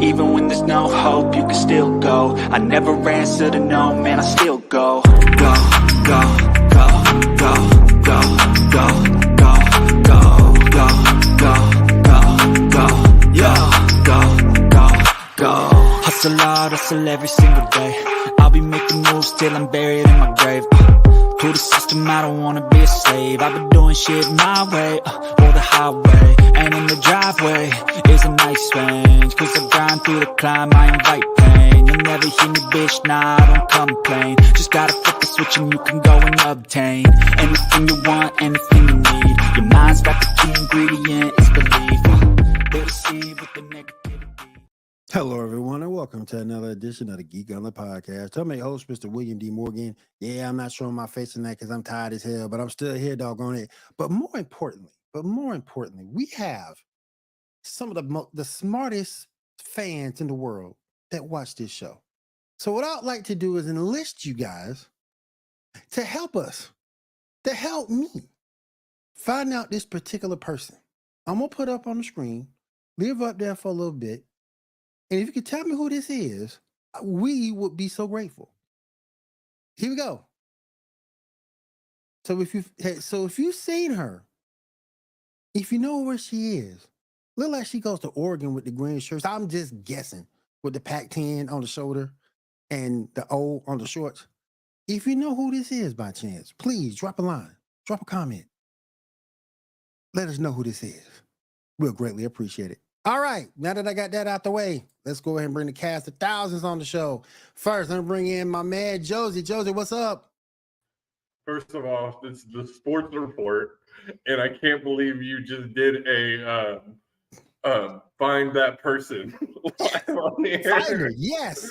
Even when there's no hope, you can still go. I never answer to no, man, I still go. Go, go, go, go, go, go, go, go, go, go, go, go, go. Hustle hard, hustle every single day. I'll be making moves till I'm buried in my grave. To the system, I don't wanna be a slave. I've been doing shit my way, or the highway. And in the driveway is a nice range. Cause I grind through the climb, I invite pain. You'll never hear me, bitch, nah, I don't complain. Just gotta flip the switch and you can go and obtain anything you want, anything you need. Your mind's got the key ingredient, it's belief. They deceive with the negativity. Hello, everyone, and welcome to another edition of the Geek on the Podcast. I'm your host, Mr. William D. Morgan. Yeah, I'm not showing my face tonight because I'm tired as hell, but I'm still here, doggone it. But more importantly, we have some of the smartest fans in the world that watch this show. So what I'd like to do is enlist you guys to help us, to help me find out this particular person. I'm going to put up on the screen, leave up there for a little bit. And if you could tell me who this is, we would be so grateful. Here we go. So if you've seen her, if you know where she is, look like she goes to Oregon with the green shirts. I'm just guessing with the Pac-10 on the shoulder and the O on the shorts. If you know who this is by chance, please drop a line, drop a comment. Let us know who this is. We'll greatly appreciate it. All right, now that I got that out the way, let's go ahead and bring the cast of thousands on the show. First, I'm bringing in my man, Josie. Josie, what's up? First of all, this is the sports report, and I can't believe you just did a find that person live on the air. Finder, yes.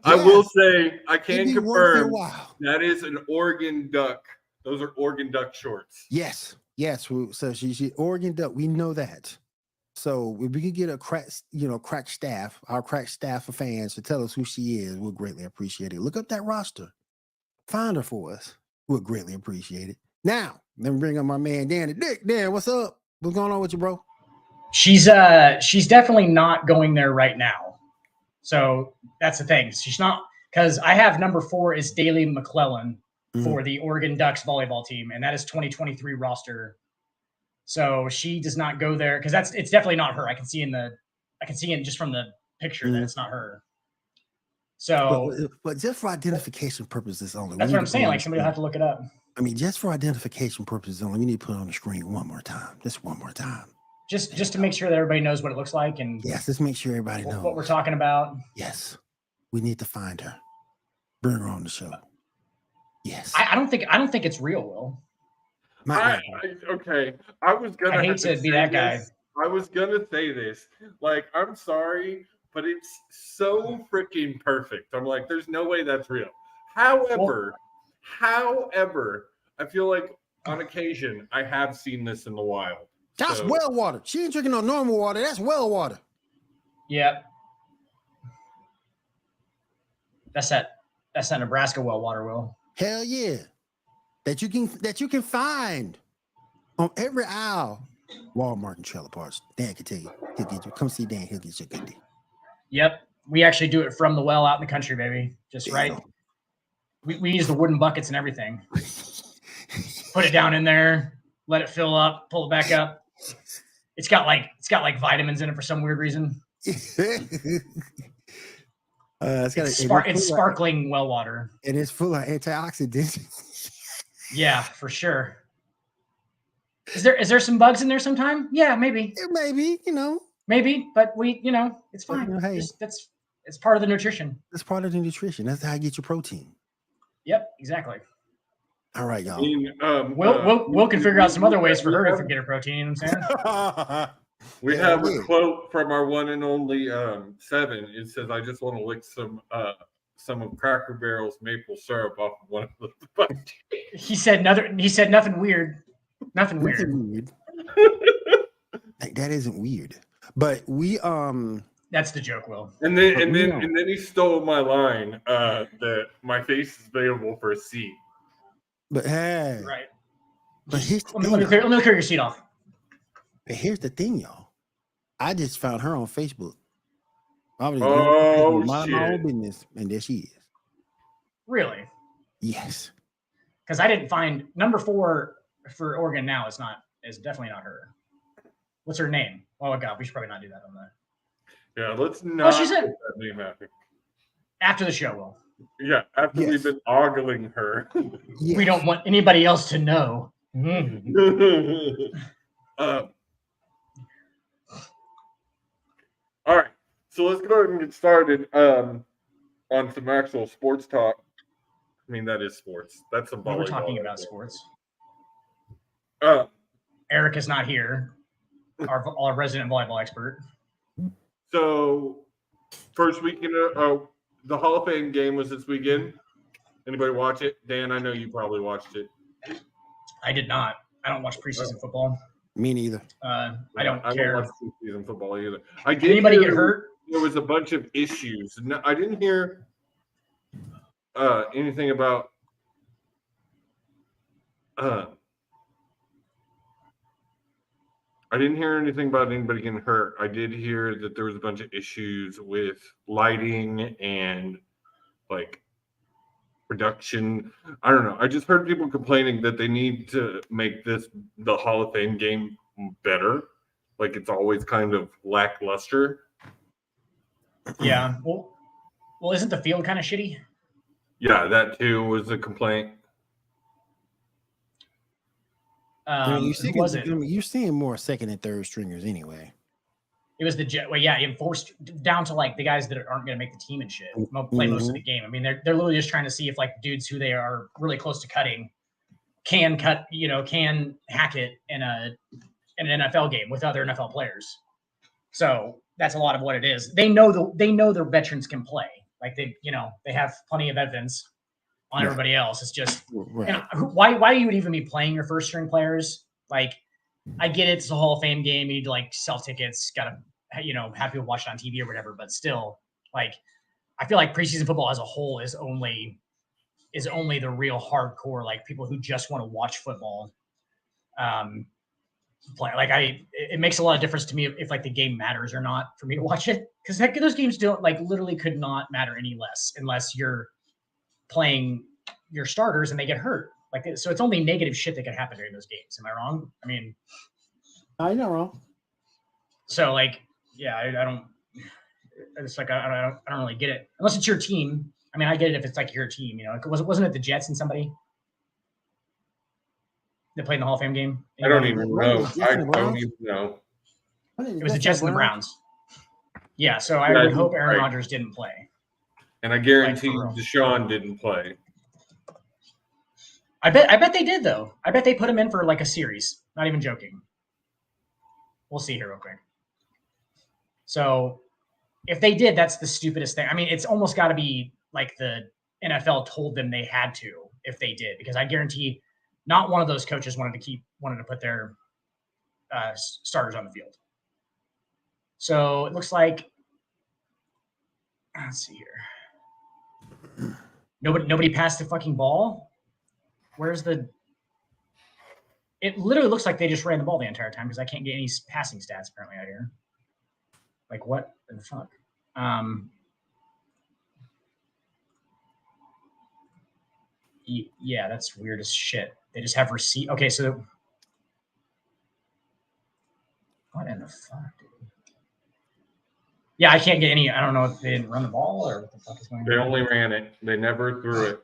I will say, I can confirm that is an Oregon Duck. Those are Oregon Duck shorts. Yes. So she Oregon Duck. We know that. So if we could get a crack staff, our crack staff of fans to tell us who she is, we'll greatly appreciate it. Look up that roster. Find her for us. We'll greatly appreciate it. Now, let me bring up my man, Danny. Dick, Dan, what's up? What's going on with you, bro? She's definitely not going there right now. So that's the thing. She's not, because I have number 4 is Daly McClellan for the Oregon Ducks volleyball team, and that is 2023 roster. So she does not go there because it's definitely not her. I can see it just from the picture that it's not her. So, but just for identification purposes only. That's what I'm saying. Like somebody will have to look it up. I mean, just for identification purposes only, we need to put it on the screen one more time. Just one more time. Just to make sure that everybody knows what it looks like and yes, let's make sure everybody knows what we're talking about. Yes, we need to find her. Bring her on the show. Yes. I don't think it's real, Will. Okay. I was gonna. I hate to be that guy. I was gonna say this. Like, I'm sorry, but it's so freaking perfect. I'm like, there's no way that's real. However, I feel like on occasion I have seen this in the wild. That's well water. She ain't drinking no normal water. That's well water. Yep. That's that Nebraska well water, Will. Hell yeah. That you can find on every aisle. Walmart and trailer parts. Dan can tell you. He'll get you. Come see Dan. He'll get you a good deal. Yep. We actually do it from the well out in the country, baby. Just right. We use the wooden buckets and everything. Put it down in there, let it fill up, pull it back up. It's got like vitamins in it for some weird reason. It's sparkling well water. And it's full of antioxidants. Yeah, for sure. Is there some bugs in there sometime? Yeah, maybe. Maybe, Maybe, but it's fine. Hey, it's part of the nutrition. It's part of the nutrition. That's how you get your protein. Yep, exactly. All right, y'all. We'll can figure out some other ways for her to get her protein. You know what I'm saying? We have a quote from our one and only Seven. It says, "I just want to lick some of Cracker Barrel's maple syrup off of one of the." He said nothing weird. Nothing weird. That isn't weird. But we That's the joke, Will. And then he stole my line that my face is available for a seat. But hey, right. But here's the thing, let me clear your seat off. But here's the thing, y'all. I just found her on Facebook. I was Oh, mind my own shit. business, and there she is. Really? Yes. Because I didn't find number 4 for Oregon now is definitely not her. What's her name? Oh god, we should probably not do that on the Yeah, let's not she's put in- that name out there. after the show. Will Yeah, after Yes. we've been ogling her. Yes. we don't want anybody else to know. All right, so let's go ahead and get started on some actual sports talk. I mean, that is sports. That's some We were volleyball. talking about sports. Eric is not here, our resident volleyball expert. So, first weekend, the Hall of Fame game was this weekend. Anybody watch it? Dan, I know you probably watched it. I did not. I don't watch preseason football. Me neither. I don't I care. don't watch season football either. I did Did anybody hear get hurt? There was a bunch of issues. No, I didn't hear anything about I didn't hear anything about anybody getting hurt. I did hear that there was a bunch of issues with lighting and like production. I don't know. I just heard people complaining that they need to make the Hall of Fame game better. Like it's always kind of lackluster. Yeah. Well, isn't the field kind of shitty? Yeah, that too was a complaint. Who was it? You're seeing more second and third stringers anyway. It was the Jet. Well, yeah, enforced down to like the guys that aren't going to make the team and shit. Play most of the game. I mean, they're literally just trying to see if like dudes who they are really close to cutting can cut. Can hack it in an NFL game with other NFL players. So that's a lot of what it is. They know their veterans can play. Like they have plenty of evidence on everybody else. It's just why you would even be playing your first string players? Like, I get it, it's a Hall of Fame game. You need to like sell tickets, gotta have people watch it on TV or whatever. But still, like, I feel like preseason football as a whole is only the real hardcore, like people who just want to watch football. Play like it makes a lot of difference to me if like the game matters or not for me to watch it, because those games don't like literally could not matter any less unless you're playing your starters and they get hurt. Like, so it's only negative shit that could happen during those games. Am I wrong? I mean, I'm not wrong. So like, yeah, I don't. It's like I don't really get it unless it's your team. I mean, I get it if it's like your team. Wasn't it the Jets and somebody that played in the Hall of Fame game? I don't even know. I don't even know. It was the Jets and the Browns. Yeah, so I would hope Aaron Rodgers didn't play. And I guarantee Deshaun didn't play. I bet they did though. I bet they put him in for like a series. Not even joking. We'll see here real quick. So if they did, that's the stupidest thing. I mean, it's almost got to be like the NFL told them they had to if they did, because I guarantee not one of those coaches wanted to put their starters on the field. So it looks like, let's see here. Nobody passed the fucking ball. Where's the? It literally looks like they just ran the ball the entire time because I can't get any passing stats apparently out here. Like what the fuck? Yeah, that's weird as shit. They just have receipt. Okay, so what in the fuck, dude? Yeah, I can't get any. I don't know if they didn't run the ball or what the fuck is going on. They only ran it. They never threw it.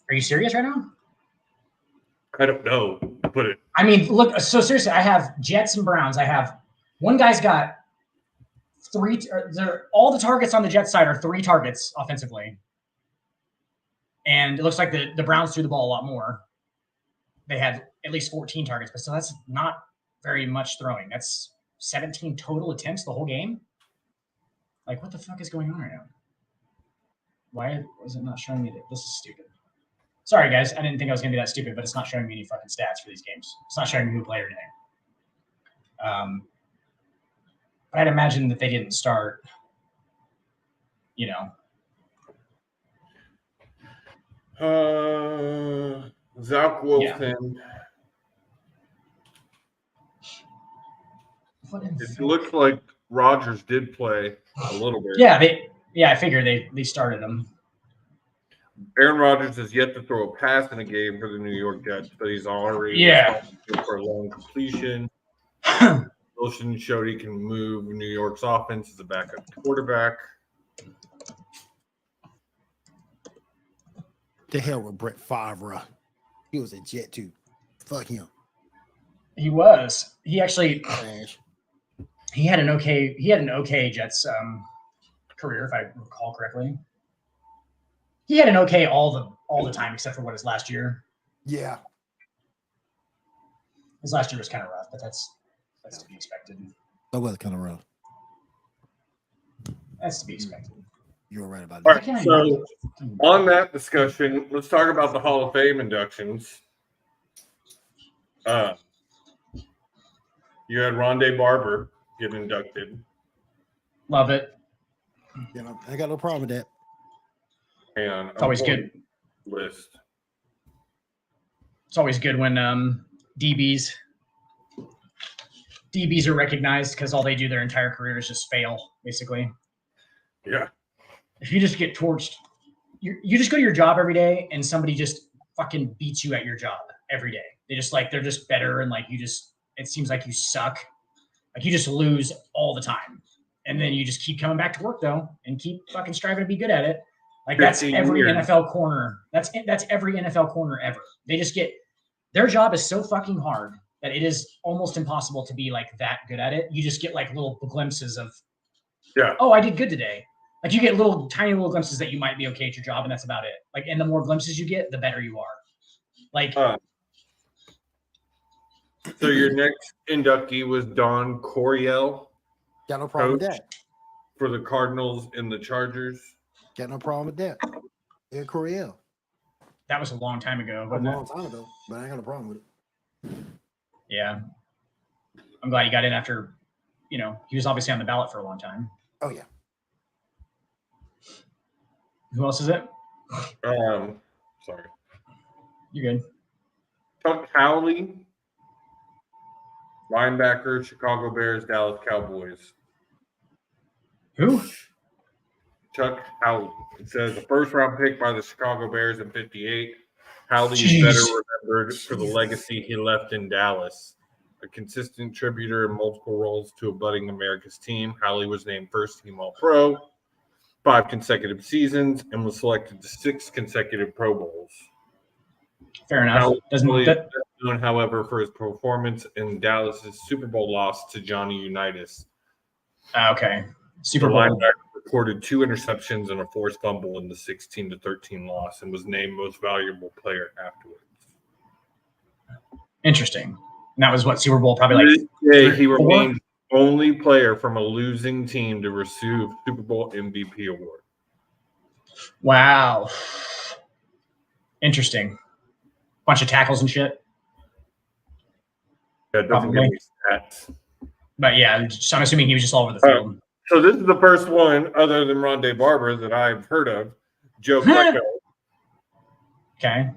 Are you serious right now? I don't know. Put it. I mean, look. So seriously, I have Jets and Browns. I have one guy's got three. All the targets on the Jets side are 3 targets offensively, and it looks like the Browns threw the ball a lot more. They had at least 14 targets, but so that's not very much throwing. That's 17 total attempts the whole game. Like, what the fuck is going on right now? Why was it not showing me that? This is stupid. Sorry, guys. I didn't think I was going to be that stupid, but it's not showing me any fucking stats for these games. It's not showing me who played or anything. But I'd imagine that they didn't start, Zach Wilson. Yeah. It looks like Rodgers did play a little bit. Yeah, I figured they started him. Aaron Rodgers has yet to throw a pass in a game for the New York Jets, but he's already responsible for a long completion. Wilson showed he can move New York's offense as a backup quarterback. The hell with Brett Favre. He was a Jet too. Fuck him. He was. He actually Trash. he had an okay Jets career, if I recall correctly. He had an okay all the time except for his last year. Yeah. His last year was kind of rough, but that's to be expected. That was kind of rough. That's to be expected. You were right about All that. right, so on that discussion, let's talk about the Hall of Fame inductions. You had Rondé Barber get inducted. Love it. You know, I got no problem with that. And It's always good. List. It's always good when DBs are recognized because all they do their entire career is just fail, basically. Yeah. If you just get torched, you just go to your job every day and somebody just fucking beats you at your job every day. They're just better and it seems like you suck. Like you just lose all the time. And then you just keep coming back to work though and keep fucking striving to be good at it. Like that's every NFL corner. That's every NFL corner ever. They just their job is so fucking hard that it is almost impossible to be like that good at it. You just get like little glimpses of, oh, I did good today. Like you get tiny little glimpses that you might be okay at your job, and that's about it. Like, and the more glimpses you get, the better you are. Like, so your next inductee was Don Coryell. Got no problem with that. For the Cardinals and the Chargers. Got no problem with that. Ed Coryell. that was a long time ago. A Wasn't long it? time ago, but I ain't got a problem with it. Yeah. I'm glad he got in after, he was obviously on the ballot for a long time. Oh yeah. Who else is it? Sorry. You're good. Chuck Howley, linebacker, Chicago Bears, Dallas Cowboys. Who? Chuck Howley. It says the first round pick by the Chicago Bears in '58. Howley Jeez. is better remembered for the legacy he left in Dallas. A consistent contributor in multiple roles to a budding America's team, Howley was named first team All-Pro 5 consecutive seasons and was selected to 6 consecutive Pro Bowls. Fair enough. Howley is best known, however, for his performance in Dallas's Super Bowl loss to Johnny Unitas. Okay. Super The Bowl. linebacker recorded 2 interceptions and a forced fumble in the 16-13 loss and was named most valuable player afterwards. Interesting. And that was what Super Bowl probably like. To this day, he 4? remains the only player from a losing team to receive Super Bowl MVP award. Wow. Interesting. Bunch of tackles and shit. That doesn't give me stats. But yeah, so I'm assuming he was just all over the field. So this is the first one, other than Rondé Barber, that I've heard of. Joe Flacco. Okay.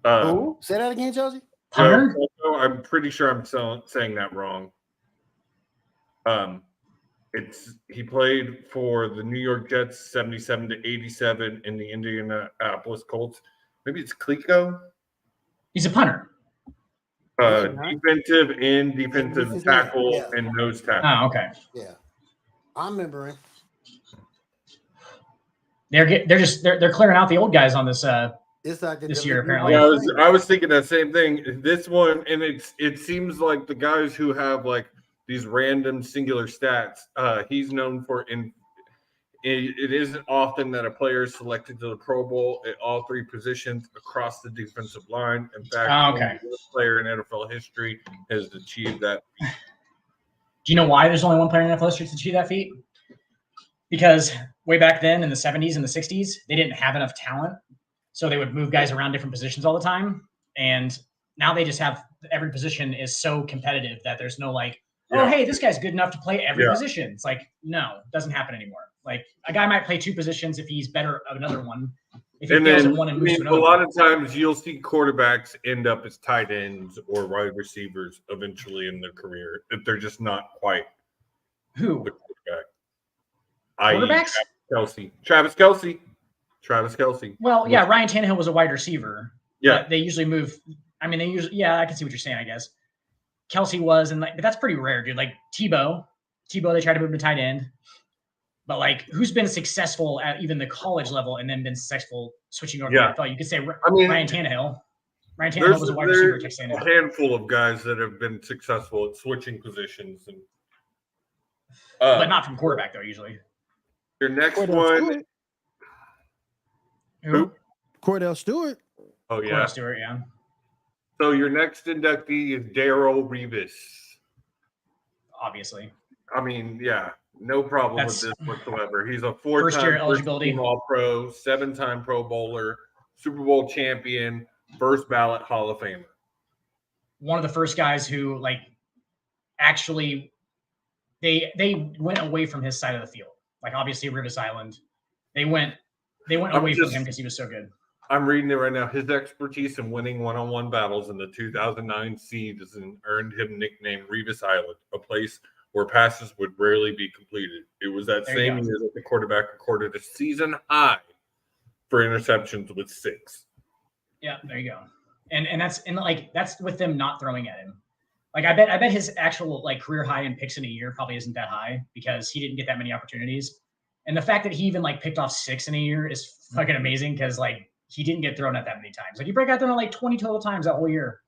Who? Say that again, Josie. Punter? I'm pretty sure I'm saying that wrong. He played for the New York Jets 77-87 and the Indianapolis Colts. Maybe it's Klico. He's a punter. Defensive end, defensive tackle, and nose tackle. Oh, okay. Yeah, I remember him. They're clearing out the old guys on this. It's like This year, apparently. Yeah, I was thinking that same thing. This one, and it seems like the guys who have like these random singular stats. He's known for it isn't often that a player is selected to the Pro Bowl at all 3 positions across the defensive line. In fact, only one player in NFL history has achieved that. Do you know why there's only one player in NFL history to achieve that feat? Because way back then in the 70s and the 60s, they didn't have enough talent. So they would move guys around different positions all the time. And now they just have every position is so competitive that there's no like, oh, hey, this guy's good enough to play every position. It's like, no, it doesn't happen anymore. Like a guy might play 2 positions if he's better at another one. If he fails at one and moves to another a lot of times you'll see quarterbacks end up as tight ends or wide receivers eventually in their career if they're just not quite Who? the quarterback. i.e. Quarterbacks? Travis Kelce. Well, yeah, Ryan Tannehill was a wide receiver. Yeah. But they usually move. I mean, yeah, I can see what you're saying, I guess. Kelce was, but that's pretty rare, dude. Like Tebow, they tried to move him to tight end. But like, who's been successful at even the college level and then been successful switching over to the NFL? You could say Ryan Tannehill. Ryan Tannehill was a wide receiver at Texas A&M. A handful of guys that have been successful at switching positions, and but not from quarterback though. Usually, your next Cordell one. Stewart. Who? Cordell Stewart. Oh yeah, Cordell Stewart. Yeah. So your next inductee is Darrelle Revis. Obviously. I mean, yeah, no problem with this whatsoever. He's a four-time first-year eligibility, All-Pro, 7-time Pro Bowler, Super Bowl champion, first ballot Hall of Famer. One of the first guys who like actually they went away from his side of the field. Like obviously Rivers Island, they went away from him because he was so good. I'm reading it right now. His expertise in winning one-on-one battles in the 2009 season earned him nickname Revis Island, a place where passes would rarely be completed. It was that same year that the quarterback recorded a season high for interceptions with 6. Yeah, there you go. And that's with them not throwing at him. Like I bet his actual like career high in picks in a year probably isn't that high because he didn't get that many opportunities. And the fact that he even like picked off 6 in a year is fucking amazing because like he didn't get thrown at that many times. Like he got thrown at like 20 total times that whole year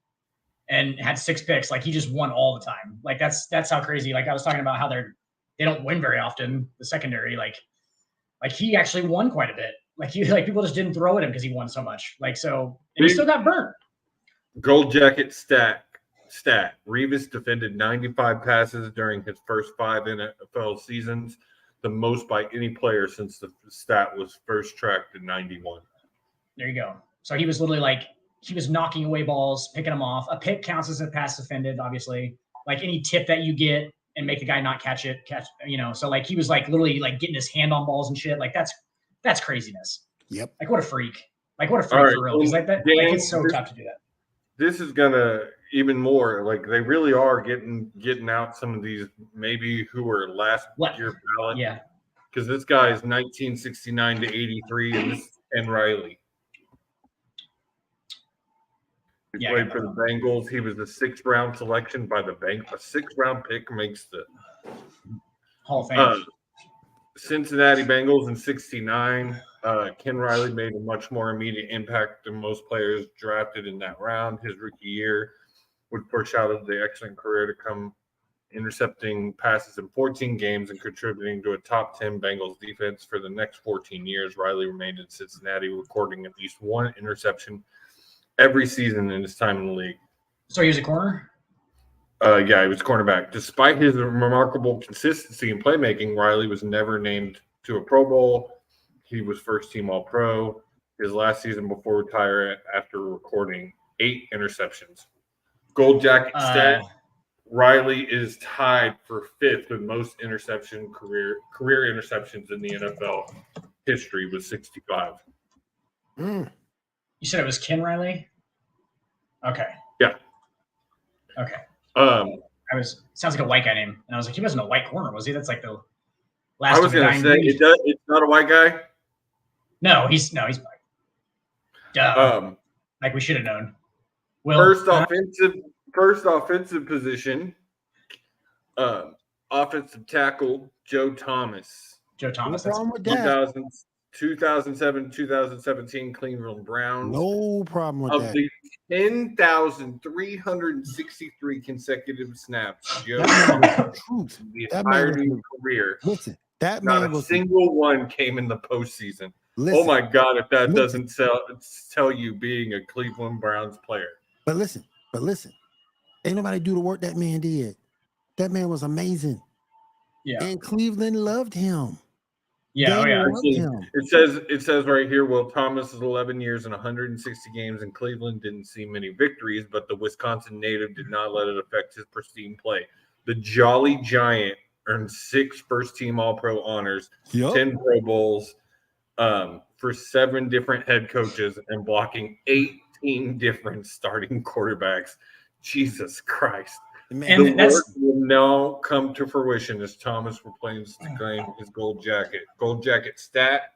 and had 6 picks. Like he just won all the time. Like that's how crazy. Like I was talking about how they don't win very often. The secondary, like he actually won quite a bit. Like people just didn't throw at him because he won so much. Like so, and he still got burnt. Gold jacket stat. Revis defended 95 passes during his first 5 NFL seasons, the most by any player since the stat was first tracked in 91. There you go. So he was literally like, he was knocking away balls, picking them off. A pick counts as a pass defended, obviously. Like any tip that you get and make the guy not catch, So like he was like literally like getting his hand on balls and shit. Like that's craziness. Yep. Like what a freak. Like what a freak for real. Because like that, like it's so tough to do that. This is gonna even more like they really are getting out some of these maybe who were last year ballot. Yeah. Because this guy is 1969 to 83, and this is Ken Riley. He played for the Bengals. He was the 6th round selection by the Bengals. A 6th round pick makes the Hall of Fame. Cincinnati Bengals in 69. Ken Riley made a much more immediate impact than most players drafted in that round. His rookie year would foreshadow the excellent career to come, intercepting passes in 14 games and contributing to a top 10 Bengals defense for the next 14 years. Riley remained in Cincinnati, recording at least 1 interception every season in his time in the league. So he was a corner? Yeah, he was cornerback. Despite his remarkable consistency in playmaking, Riley was never named to a Pro Bowl. He was first-team All-Pro his last season before retiring after recording 8 interceptions. Gold jacket stat, Riley is tied for 5th with most career interceptions in the NFL history with 65. Mm. You said it was Ken Riley? Okay. Yeah. Okay. Sounds like a white guy name, and I was like, he wasn't a white corner, was he? That's like the last. I was going to say it's not a white guy. No, he's black. Duh. Like we should have known. Will, first offensive position, offensive tackle Joe Thomas. No problem with that. 2007-2017 Cleveland Browns. No problem with that. Of the 10,363 consecutive snaps, Joe Truth. the entirety of his career. Listen, that Not man a was single one came in the postseason. Listen, Oh my God! If that doesn't tell you being a Cleveland Browns player. But listen, ain't nobody do the work that man did. That man was amazing. Yeah. And Cleveland loved him. Yeah, It says right here, Will Thomas is 11 years and 160 games in Cleveland. Didn't see many victories, but the Wisconsin native did not let it affect his pristine play. The Jolly Giant earned 6 first-team All-Pro honors, 10 Pro Bowls for 7 different head coaches, and blocking 18 different starting quarterbacks. Jesus Christ. Man, The And that's- work will now come to fruition as Thomas proclaims to claim his gold jacket. Gold jacket stat.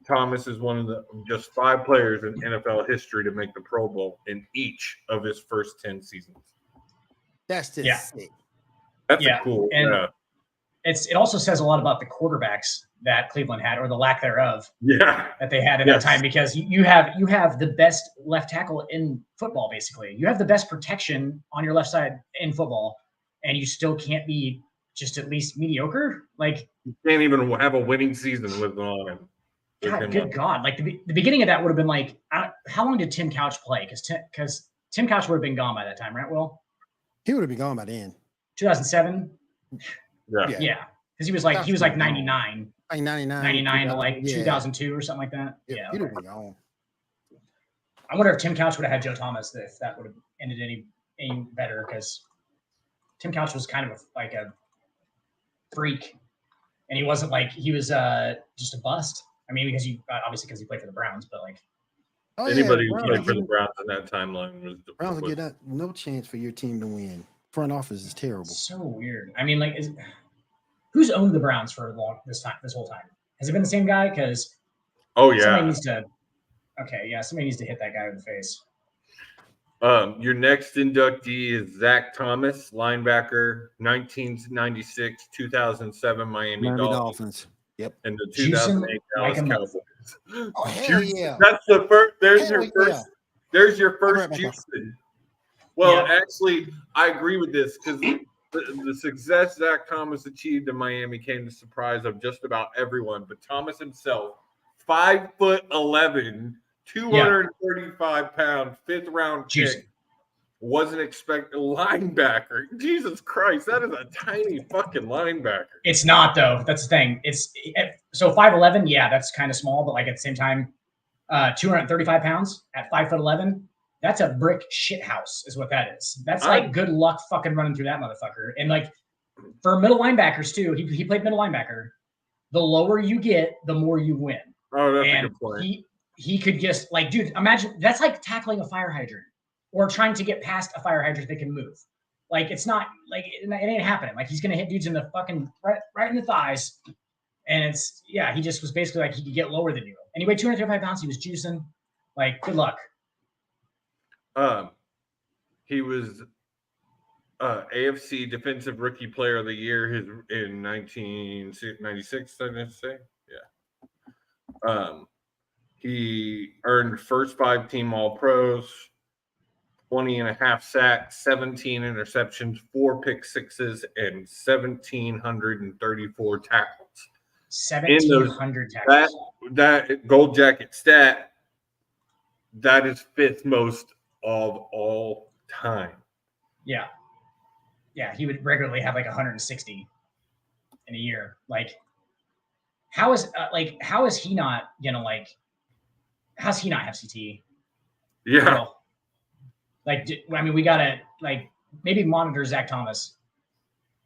Thomas is one of the just 5 players in NFL history to make the Pro Bowl in each of his first 10 seasons. that's just Yeah. sick. That's Yeah, a cool. and it also says a lot about the quarterbacks that Cleveland had, or the lack thereof Yeah. that they had in Yes. that time, because you have the best left tackle in football. Basically, you have the best protection on your left side in football, and you still can't be just at least mediocre. Like, You can't even have a winning season with on him. God, good God! Like the beginning of that would have been like, how long did Tim Couch play? Because Tim Couch would have been gone by that time, right? Will He would have been gone by then. 2007. Yeah. Yeah, because he was like 99, Like 99. 99 to like 2000, 2002 or something like that. Yeah. Yeah. He'd have been gone. I wonder if Tim Couch would have had Joe Thomas, if that would have ended any better, because Tim Couch was kind of like a freak, and he wasn't like, he was just a bust. I mean, because obviously because he played for the Browns, but like, Oh, Anybody yeah, who played for the Browns in that timeline was the Browns will get that, no chance for your team to win. Front office is terrible. so weird. I mean, like, who's owned the Browns for this whole time? Has it been the same guy? Because Oh somebody yeah. needs to. Okay, yeah, somebody needs to hit that guy in the face. Your next inductee is Zach Thomas, linebacker, 1996, 2007 Miami Miami Dolphins, Dolphins. Yep. and the Juicing 2008 like Dallas a Cowboys. Oh, hell yeah. That's the first. There's Hell your first. yeah. There's your first right back up. juicing. Well, Yeah. actually, I agree with this because the success Zach Thomas achieved in Miami came to the surprise of just about everyone, but Thomas himself, 5'11", 235 pound, 5th round Juicing. pick, wasn't expected linebacker. Jesus Christ, that is a tiny fucking linebacker. It's not, though. That's the thing. So 5'11", yeah, that's kind of small, but like at the same time, 235 pounds at 5'11", that's a brick shit house, is what that is. That's like good luck fucking running through that motherfucker. And like for middle linebackers too, he played middle linebacker. The lower you get, the more you win. Oh, that's a And good point. he could just like, dude, imagine that's like tackling a fire hydrant or trying to get past a fire hydrant that can move. Like it's not like it ain't happening. Like he's gonna hit dudes in the fucking right in the thighs. And it's he just was basically like he could get lower than you. And he weighed 235 pounds. He was juicing. Like, good luck. He was AFC Defensive Rookie Player of the Year in 1996. Did I say? Yeah. He earned first 5-team All-Pros, 20.5 sacks, 17 interceptions, 4 pick sixes, and 1,734 tackles. 1,700 tackles. That gold jacket stat, that is 5th most of all time. Yeah. Yeah, he would regularly have like 160 in a year. Like, how is he not gonna like? How's he not have CTE? Yeah. Well, like, we gotta like maybe monitor Zach Thomas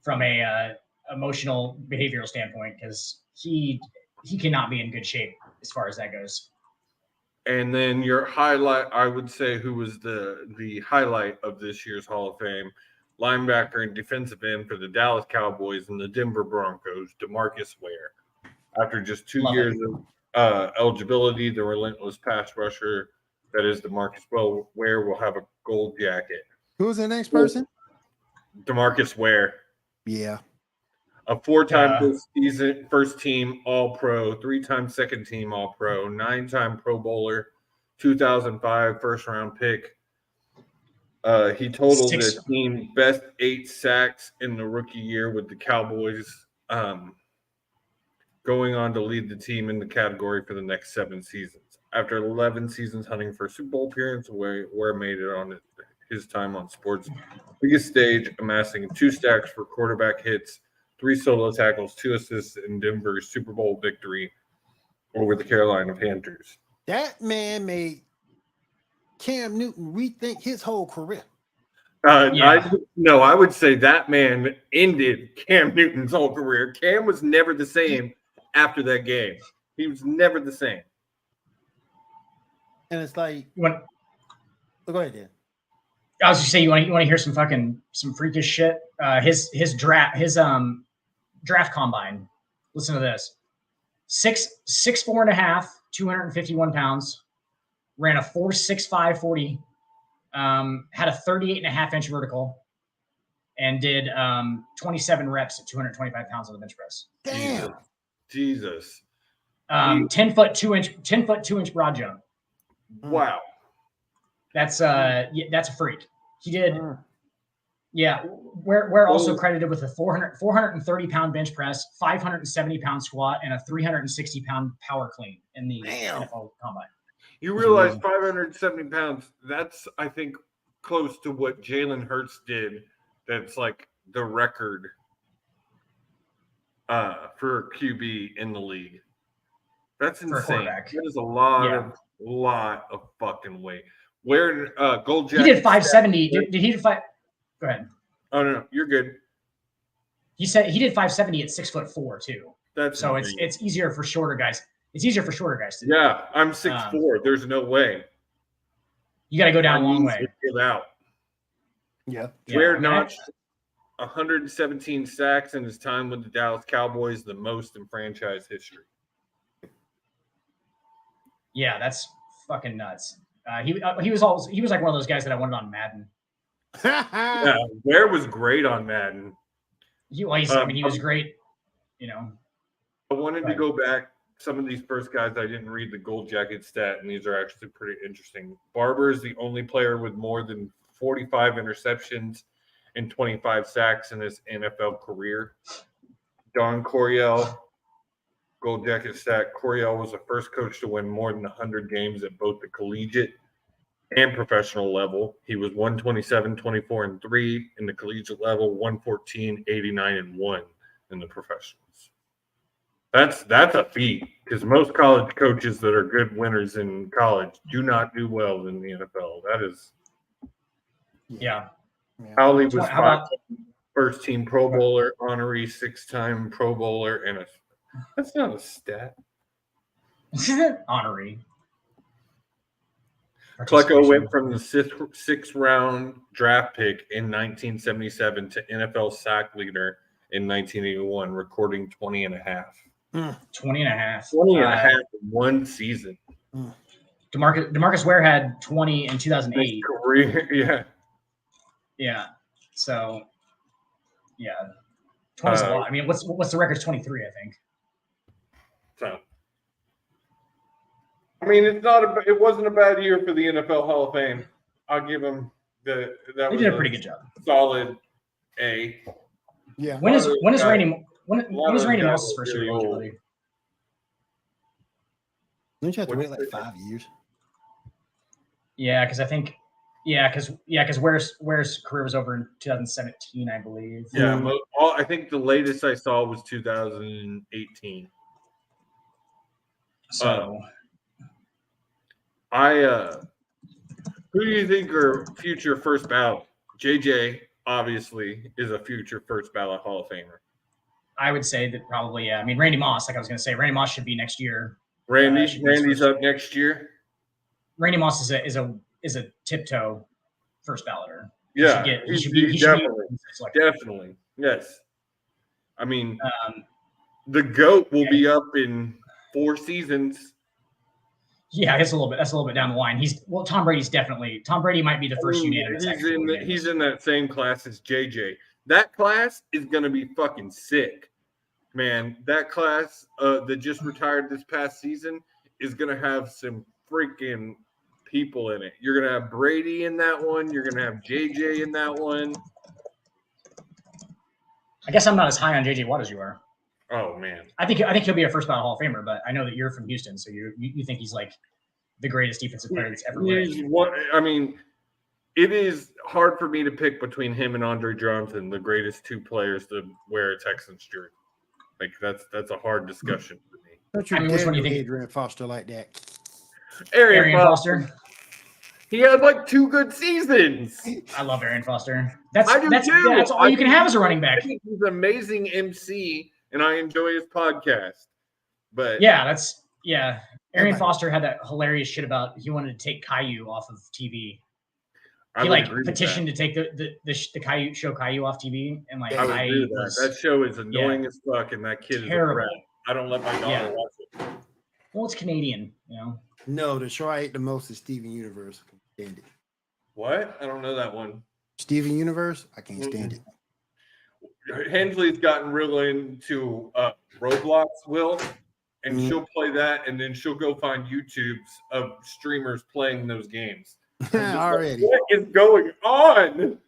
from a emotional behavioral standpoint, because he cannot be in good shape as far as that goes. And then your highlight, I would say, who was the highlight of this year's Hall of Fame, linebacker and defensive end for the Dallas Cowboys and the Denver Broncos, DeMarcus Ware. After just 2 years of eligibility, the relentless pass rusher that is DeMarcus Ware will have a gold jacket. Who's the next person? DeMarcus Ware. Yeah. A 4-time first team All-Pro, 3-time second team All-Pro, 9-time Pro Bowler, 2005 first-round pick. He totaled the team best 8 sacks in the rookie year with the Cowboys, going on to lead the team in the category for the next 7 seasons. After 11 seasons hunting for a Super Bowl appearance, Ware made it on his time on sports' biggest stage, amassing 2 stacks for quarterback hits, 3 solo tackles, 2 assists in Denver's Super Bowl victory over the Carolina Panthers. That man made Cam Newton rethink his whole career. I would say that man ended Cam Newton's whole career. Cam was never the same after that game. He was never the same. And it's like, go ahead, Dan. I was just saying, you want to hear some freakish shit? His draft combine. Listen to this: 6'4.5", 251 pounds, ran a 4.65 40, had a 38.5-inch vertical, and did 27 reps at 225 pounds on the bench press. Damn. Jesus. 10 foot 2 inch broad jump. Wow. That's a freak. He did. Yeah, we're also credited with a 430 pound bench press, 570 pound squat, and a 360 pound power clean in the NFL combine. You realize 570 pounds, that's, I think, close to what Jalen Hurts did. That's like the record for QB in the league. That's insane. That is a lot of fucking weight. Where Gold Jacket? He did 570. Did he do 5? Go ahead. Oh no, you're good. He said he did 570 at 6'4" too. That's so insane. it's easier for shorter guys. It's easier for shorter guys to do. Yeah, I'm 6'4". There's no way. You got to go down a long way. Get out. Yeah. Where notched 117 sacks in his time with the Dallas Cowboys, the most in franchise history. Yeah, that's fucking nuts. He was like one of those guys that I wanted on Madden. Yeah, Ware was great on Madden. He was great. You know, I wanted to go back. Some of these first guys, I didn't read the Gold Jacket stat, and these are actually pretty interesting. Barber is the only player with more than 45 interceptions and 25 sacks in his NFL career. Don Coryell, Gold Jacket stat. Coryell was the first coach to win more than 100 games at both the collegiate and professional level. He was 127, 24, and 3 in the collegiate level, 114, 89, and 1 in the professionals. That's a feat, because most college coaches that are good winners in college do not do well in the NFL. That is. Yeah. Howley was first-team Pro Bowler, honorary 6-time Pro Bowler, and that's not a stat. Honorary. Klecko went from the sixth round draft pick in 1977 to NFL sack leader in 1981, recording 20 and a half. 20 and a half. 20 and a half in one season. DeMarcus Ware had 20 in 2008. Career, yeah. Yeah. So, yeah. 20 is a lot. I mean, what's the record? 23, I think. So, I mean, it wasn't a bad year for the NFL Hall of Fame. I'll give them that. They did a pretty good job. Solid A. Yeah. When is Randy Moss's first year eligibility? Don't you have to wait like 5 years? Yeah, because I think. Because Ware's career was over in 2017, I believe. Yeah, I think the latest I saw was 2018. So, who do you think are future first ballot? JJ obviously is a future first ballot Hall of Famer. I would say that probably, yeah. I mean, Randy Moss, like I was going to say, Randy Moss should be next year. Randy's up next year. Randy Moss is a tiptoe first balloter. Yeah, he should be definitely. Yes. I mean, the GOAT will be up in 4 seasons. Yeah, that's a little bit down the line. Tom Brady might be the first unanimous. He's in that same class as JJ. That class is going to be fucking sick, man. That class that just retired this past season is going to have some freaking people in it. You're going to have Brady in that one. You're going to have JJ in that one. I guess I'm not as high on JJ Watt as you are. Oh man, I think he'll be a first ballot Hall of Famer, but I know that you're from Houston, so you think he's like the greatest defensive player that's ever lived. I mean, it is hard for me to pick between him and Andre Johnson, the greatest 2 players to wear a Texans jersey. Like that's a hard discussion for me. Which one do you think? Arian Foster like that? Arian Foster. He had like 2 good seasons. I love Arian Foster. That's too. All you can have as a running back. He's an amazing MC, and I enjoy his podcast. But Arian Foster had that hilarious shit about he wanted to take Caillou off of TV. He would like agree with that. petitioned to take the Caillou show Caillou off TV, and like I would agree with that. was That show is annoying as fuck, and that kid terrible. is a brat. I don't let my daughter Yeah. watch it. Well, it's Canadian, you know. No, the show I hate the most is Steven Universe. I can't stand it. What? I don't know that one. Steven Universe, I can't stand it. Hensley's gotten real into Roblox, Will, and she'll play that, and then she'll go find YouTubes of streamers playing those games. Already. What is going on?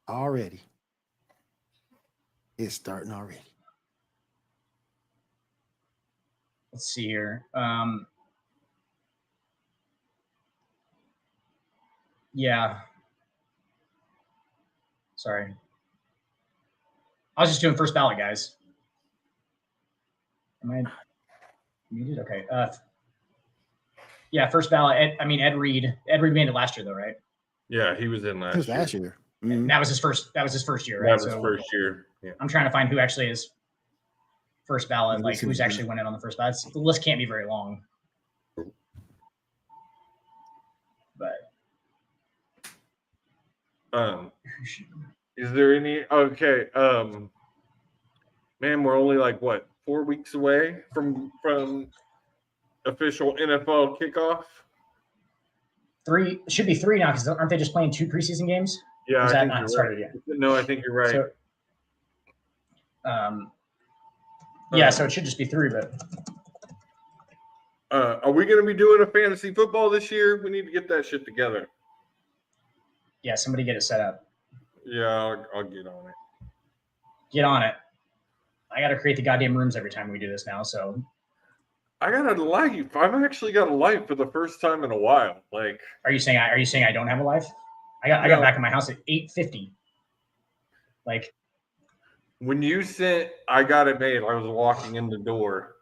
Already. It's starting already. Let's see here. Yeah. Sorry. I was just doing first ballot, guys. Am I muted? Okay. Yeah, first ballot. Ed Reed. Ed Reed made it last year, though, right? Yeah, he was in It was last year. Mhm. That was his first. That was his first year, right? That was his first year. Yeah. I'm trying to find who actually is first ballot, Let me like see who's the- actually winning on the first ballot. The list can't be very long. But Is there any okay? Man, we're only like what 4 weeks away from official NFL kickoff. it should be 3 now because aren't they just playing 2 preseason games? Yeah, Is I that think not you're started right. yet? No, I think you're right. So, yeah, so it should just be 3, but Are we going to be doing a fantasy football this year? We need to get that shit together. yeah, somebody get it set up. Yeah, I'll get on it. Get on it. I got to create the goddamn rooms every time we do this now. So I got a life. I've actually got a life for the first time in a while. Like, are you saying I don't have a life? I got No. back in my house at 8:50. Like, when you sent, I got it made. I was walking in the door.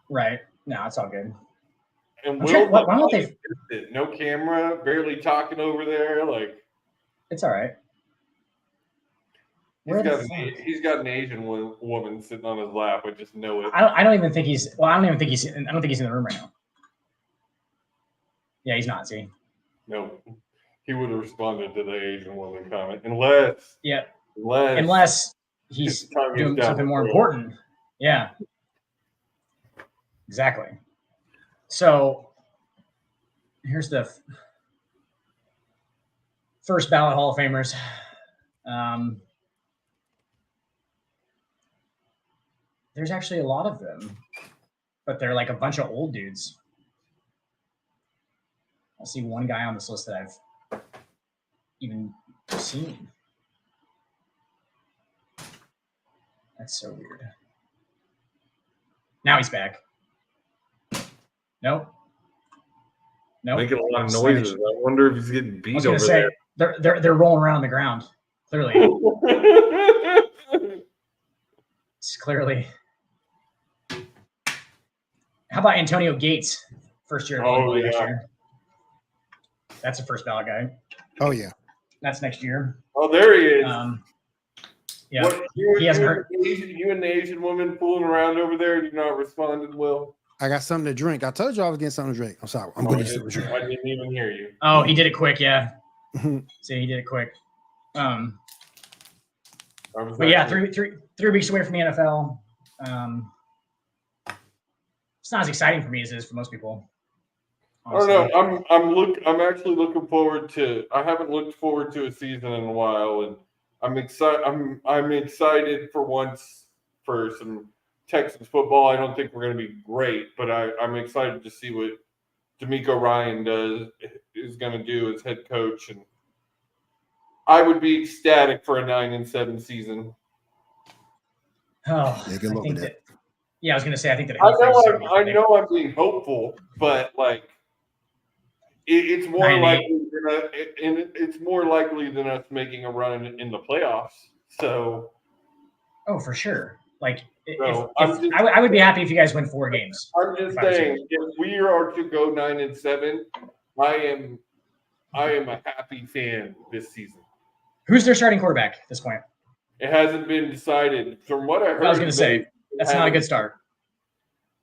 right? No, it's all good. And I'm sure- why don't they- No camera, barely talking over there. Like, It's all right. he's Where the got, fuck? he's got an Asian woman sitting on his lap. I just know it. I don't even think he's. Well, I don't think he's in the room right now. Yeah, he's not. See. No, he would have responded to the Asian woman comment. Unless He's Time is doing down something the more road. important. Yeah. Exactly. So here's the first ballot Hall of Famers. There's actually a lot of them, but they're like a bunch of old dudes. I see one guy on this list that I've even seen. That's so weird. Now he's back. Nope. making a lot of Slamming noises. I wonder if he's getting I beat was gonna over say they're rolling around on the ground. Clearly, there. it's clearly. How about Antonio Gates? First year. Oh, next yeah. year. That's a first ballot guy. Oh yeah. That's next year. Oh, there he is. Yeah. What, you, He hasn't you, heard- you and the Asian woman fooling around over there, and you not responded, Will? I got something to drink. I told you I was getting something to drink. I'm sorry. I'm Oh, going I to get something to didn't, I didn't even hear you. Oh, he did it quick. Yeah. drink. See, he did it quick. I was But yeah, actually- three weeks away from the NFL. It's not as exciting for me as it is for most people. I don't know. I'm actually looking forward to. I haven't looked forward to a season in a while, and I'm excited. I'm excited for once for some Texans football. I don't think we're going to be great, but I'm excited to see what D'Amico Ryan is going to do as head coach, and I would be ecstatic for a 9-7 season. Oh, Yeah, good luck I think with that. Yeah, I was gonna say I think that. I know I'm being hopeful, but like it's more 98. likely it's more likely than us making a run in the playoffs. So Oh, for sure. Like, No, I would be happy if you guys win 4 games. I'm just saying, if we are to go 9-7, I am a happy fan this season. Who's their starting quarterback at this point? It hasn't been decided. From what I heard, I was gonna say that's not a good start.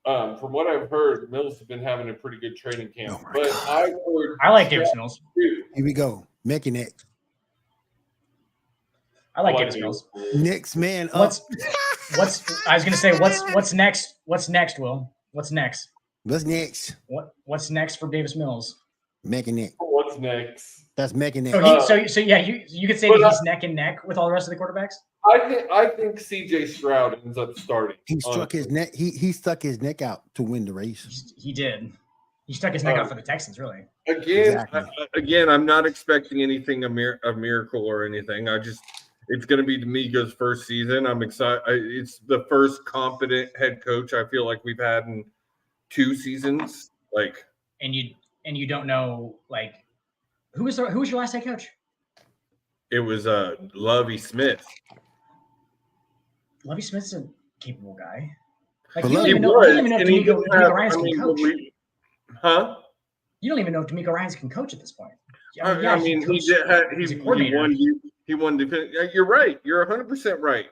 From what I've heard, Mills has been having a pretty good training camp. Oh my But God. I've heard I like Davis Mills. too. Here we go. Making it. I like I Davis do. Mills. Next man up. What's I was gonna say what's next? What's next, Will? What's next? What's next? What's next for Davis Mills? Making it. What's next? That's making it. So yeah, you could say but, that he's neck and neck with all the rest of the quarterbacks. I think CJ Stroud ends up starting. He struck his neck. He stuck his neck out to win the race. He did. He stuck his neck out for the Texans, really. Again, I'm not expecting anything a miracle or anything. It's going to be D'Amico's first season. I'm excited. It's the first competent head coach I feel like we've had in 2 seasons. Like, and you don't know like who was your last head coach? it was Lovie Smith. Lovie Smith's a capable guy. Like But you don't Lovie even know if D'Amico Ryans can coach. Huh? You don't even know if D'Amico Ryans can coach at this point. I mean, he won. You're right. You're 100% right.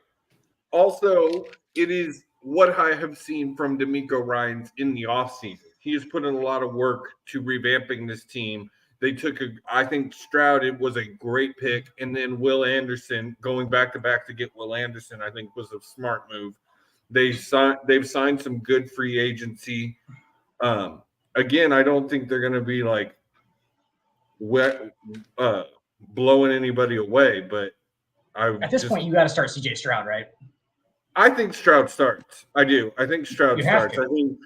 Also, it is what I have seen from D'Amico Ryans in the offseason. He has put in a lot of work to revamping this team. They took I think Stroud, it was a great pick. And then Will Anderson, going back to get Will Anderson, I think was a smart move. They've signed some good free agency. Again, I don't think they're going to be like blowing anybody away, but At this point, you got to start CJ Stroud, right? I think Stroud starts. I do. I think Stroud You have starts. to.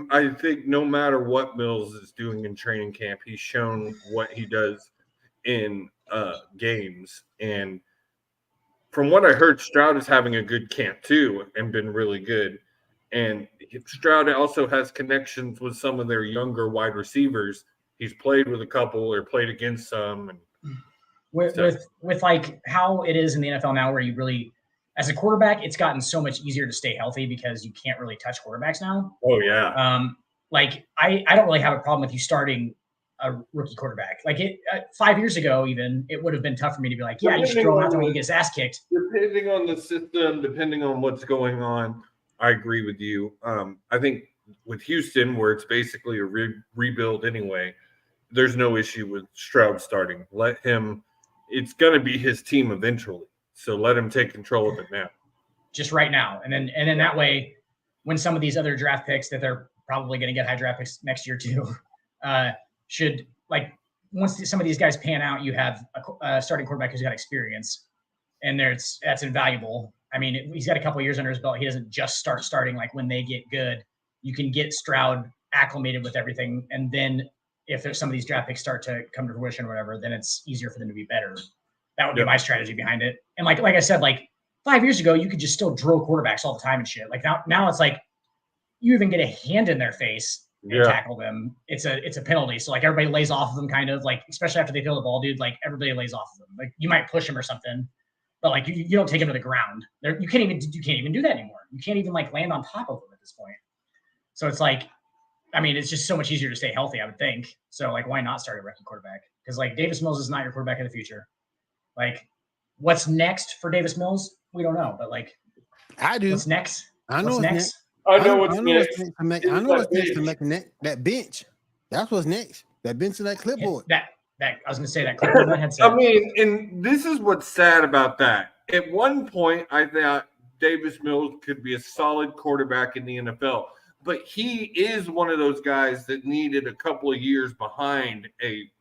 I think no matter what Mills is doing in training camp, he's shown what he does in games. And from what I heard, Stroud is having a good camp too and been really good. And Stroud also has connections with some of their younger wide receivers. He's played with a couple or played against some. And with like how it is in the NFL now, where you really, as a quarterback, it's gotten so much easier to stay healthy because you can't really touch quarterbacks now. Oh yeah. Like I don't really have a problem with you starting a rookie quarterback. Like 5 years ago, even it would have been tough for me to be like, yeah, you should throw him out there when he gets his ass kicked. Depending on the system, depending on what's going on, I agree with you. I think with Houston, where it's basically a rebuild anyway, there's no issue with Stroud starting. Let him. It's going to be his team eventually, so let him take control of it now. Just right now, and then that way, when some of these other draft picks that they're probably going to get high draft picks next year too, should like once some of these guys pan out, you have a starting quarterback who's got experience, and that's invaluable. I mean, he's got a couple of years under his belt. He doesn't just start starting like when they get good. You can get Stroud acclimated with everything, and then if there's some of these draft picks start to come to fruition or whatever, then it's easier for them to be better. That would be my strategy behind it. And like I said, like 5 years ago, you could just still drill quarterbacks all the time and shit. Like now it's like you even get a hand in their face and tackle them. It's a penalty. So like everybody lays off of them, kind of like, especially after they throw the ball, dude. Like everybody lays off of them. Like you might push them or something, but like you don't take them to the ground. You can't even do that anymore. You can't even like land on top of them at this point. So it's like, I mean, it's just so much easier to stay healthy, I would think. So, like, why not start a rookie quarterback? Because, like, Davis Mills is not your quarterback of the future. Like, what's next for Davis Mills? We don't know. But, like, I do. What's next? I know what's what's next. I know what's next. I know what's next to make that bench. That's what's next. That bench and that clipboard. That I was going to say that clipboard that headset. I mean, and this is what's sad about that. At one point, I thought Davis Mills could be a solid quarterback in the NFL. But he is one of those guys that needed a couple of years behind a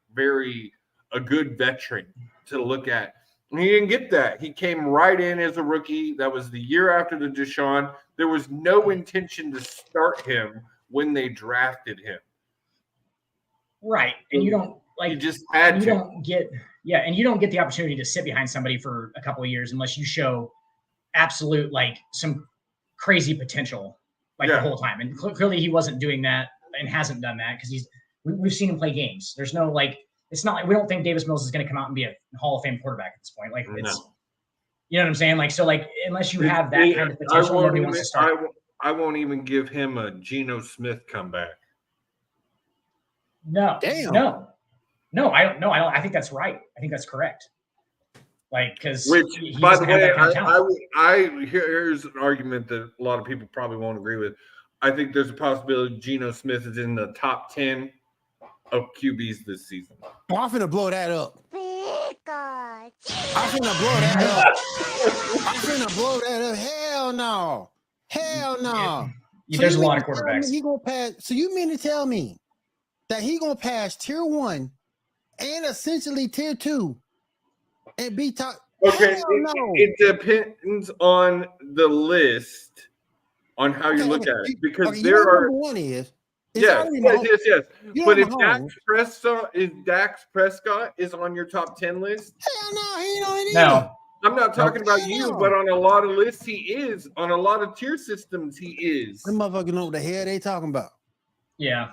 good veteran to look at. And he didn't get that. He came right in as a rookie. That was the year after the Deshaun. There was no intention to start him when they drafted him. Right. And you don't like you just had to. And you don't get the opportunity to sit behind somebody for a couple of years unless you show absolute like some crazy potential. The whole time. And clearly he wasn't doing that and hasn't done that because we've seen him play games. There's no like, it's not like we don't think Davis Mills is going to come out and be a Hall of Fame quarterback at this point. Like it's, you know what I'm saying? Like, so like, unless you have that kind of potential, nobody wants to start. I won't even give him a Geno Smith comeback. No, damn. No, I don't know. I think that's right. I think that's correct. Like, because by the way, here's an argument that a lot of people probably won't agree with. I think there's a possibility Geno Smith is in the top 10 of QBs this season. Oh, I'm finna blow that up. Pikachu. I'm finna blow that up. I'm finna blow that up. Hell no. Hell no. Yeah, there's a you lot mean of to tell me quarterbacks. He gonna pass. So you mean to tell me that he gonna pass tier 1 and essentially tier 2 and be top? Okay, Hell no. it depends on the list on how you Okay, look okay, at it you- because okay, you there know are. number 1 is. It's Yes, already yes, Mahomes. yes. You know But if Mahomes. Dax Prescott is on your top 10 list, Hell no, he ain't on it either. No, I'm not talking about Hell you, no. but on a lot of lists he is. On a lot of tier systems he is. Them motherfuckers know what the hell they talking about. yeah,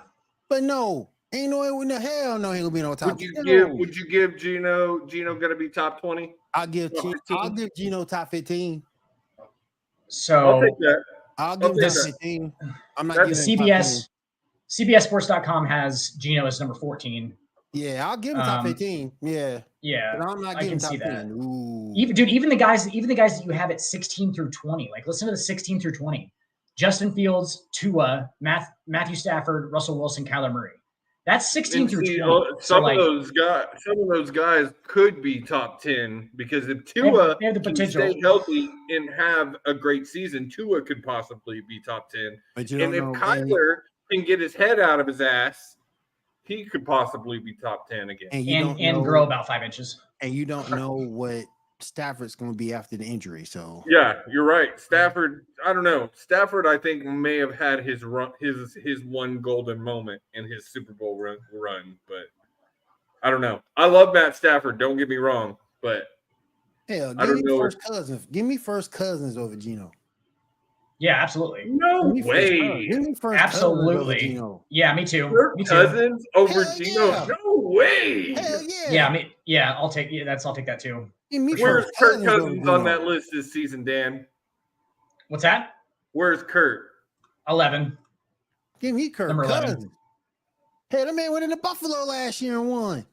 But no, ain't no way in the hell no he gonna be no top. Would you 10. give? No. Would you give Geno gonna be top 20? I'll give Top 15? I'll give Geno top 15. I'll so take that. I'll give him Okay, top that- 15. I'm not that's giving him top 10. CBSSports.com has Geno as number 14. Yeah, I'll give him top Um, 15. Yeah, Yeah, but I'm not I giving can see top that. 10. Ooh. even the guys that you have at 16 through 20, like listen to the 16 through 20. Justin Fields, Tua, Matthew Stafford, Russell Wilson, Kyler Murray. That's 16 And through see, 20. So, some like, of those guys could be top 10 because if They have- Tua they have the can potential. stay healthy and have a great season, Tua could possibly be top 10. But you And don't if know. Kyler can get his head out of his ass, he could possibly be top 10 again. and you don't and know, grow about 5 inches. and you don't know what Stafford's going to be after the injury. So Yeah, you're right. Stafford, I don't know. Stafford, I think, may have had his one golden moment in his Super Bowl run, but I don't know. I love Matt Stafford. Don't get me wrong, but hell, I give don't me know first cousins. Give me first cousins over Geno. Yeah, absolutely. no Give me first cousins. way. Give me first cousins over Absolutely. Geno. Yeah, me too. Kirk Me too. Cousins over Hell Geno? yeah. No way. Hell yeah. Yeah, I'll take that too. Give me Where's first Kirk cousins over Cousins on Geno. that list this season, Dan? What's that? Where's Kurt? 11. Give me Kirk Number 11. Cousins. Hey, that man went into Buffalo last year and won.